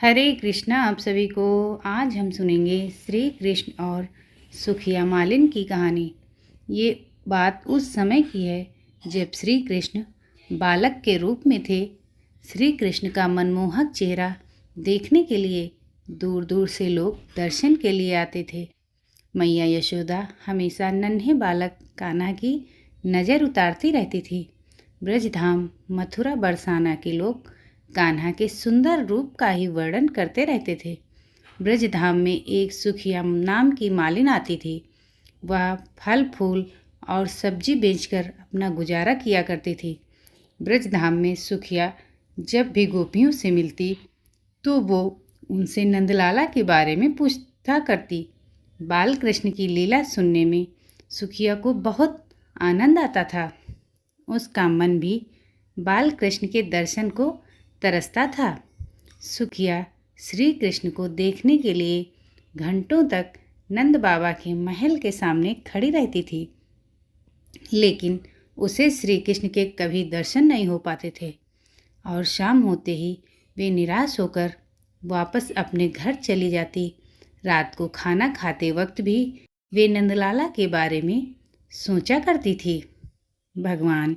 हरे कृष्णा आप सभी को। आज हम सुनेंगे श्री कृष्ण और सुखिया मालिन की कहानी। ये बात उस समय की है जब श्री कृष्ण बालक के रूप में थे। श्री कृष्ण का मनमोहक चेहरा देखने के लिए दूर दूर से लोग दर्शन के लिए आते थे। मैया यशोदा हमेशा नन्हे बालक कान्हा की नज़र उतारती रहती थी। ब्रजधाम मथुरा बरसाना के लोग कान्हा के सुंदर रूप का ही वर्णन करते रहते थे। ब्रजधाम में एक सुखिया नाम की मालिन आती थी। वह फल फूल और सब्जी बेचकर अपना गुजारा किया करती थी। ब्रजधाम में सुखिया जब भी गोपियों से मिलती तो वो उनसे नंदलाला के बारे में पूछा करती। बाल कृष्ण की लीला सुनने में सुखिया को बहुत आनंद आता था। उसका मन भी बाल कृष्ण के दर्शन को तरसता था। सुखिया श्री कृष्ण को देखने के लिए घंटों तक नंद बाबा के महल के सामने खड़ी रहती थी, लेकिन उसे श्री कृष्ण के कभी दर्शन नहीं हो पाते थे और शाम होते ही वे निराश होकर वापस अपने घर चली जाती। रात को खाना खाते वक्त भी वे नंदलाला के बारे में सोचा करती थी। भगवान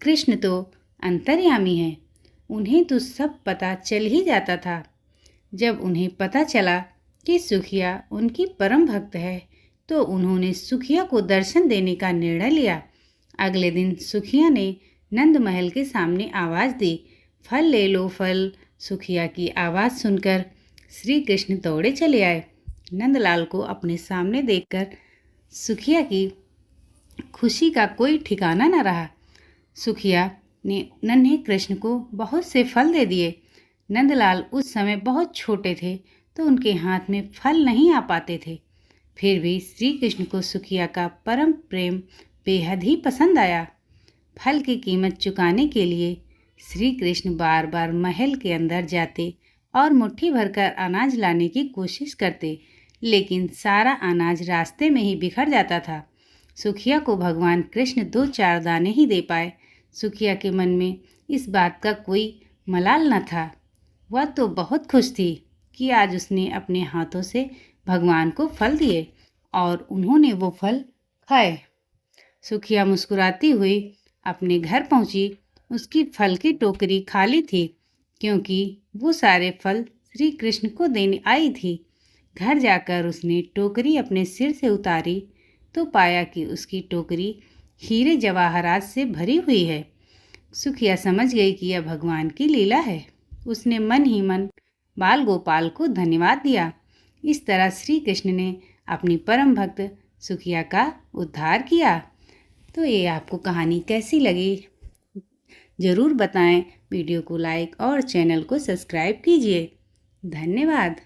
कृष्ण तो अंतर्यामी हैं, उन्हें तो सब पता चल ही जाता था। जब उन्हें पता चला कि सुखिया उनकी परम भक्त है तो उन्होंने सुखिया को दर्शन देने का निर्णय लिया। अगले दिन सुखिया ने नंद महल के सामने आवाज़ दी, फल ले लो फल। सुखिया की आवाज़ सुनकर श्री कृष्ण दौड़े चले आए। नंदलाल को अपने सामने देखकर सुखिया की खुशी का कोई ठिकाना न रहा। सुखिया ने नन्हे कृष्ण को बहुत से फल दे दिए। नंदलाल उस समय बहुत छोटे थे तो उनके हाथ में फल नहीं आ पाते थे। फिर भी श्री कृष्ण को सुखिया का परम प्रेम बेहद ही पसंद आया। फल की कीमत चुकाने के लिए श्री कृष्ण बार बार महल के अंदर जाते और मुट्ठी भरकर अनाज लाने की कोशिश करते, लेकिन सारा अनाज रास्ते में ही बिखर जाता था। सुखिया को भगवान कृष्ण 2-4 दाने ही दे पाए। सुखिया के मन में इस बात का कोई मलाल न था। वह तो बहुत खुश थी कि आज उसने अपने हाथों से भगवान को फल दिए और उन्होंने वो फल खाए। सुखिया मुस्कुराती हुई अपने घर पहुंची। उसकी फल की टोकरी खाली थी क्योंकि वो सारे फल श्री कृष्ण को देने आई थी। घर जाकर उसने टोकरी अपने सिर से उतारी तो पाया कि उसकी टोकरी हीरे जवाहरात से भरी हुई है। सुखिया समझ गई कि यह भगवान की लीला है। उसने मन ही मन बाल गोपाल को धन्यवाद दिया। इस तरह श्री कृष्ण ने अपनी परम भक्त सुखिया का उद्धार किया। तो ये आपको कहानी कैसी लगी ज़रूर बताएं। वीडियो को लाइक और चैनल को सब्सक्राइब कीजिए। धन्यवाद।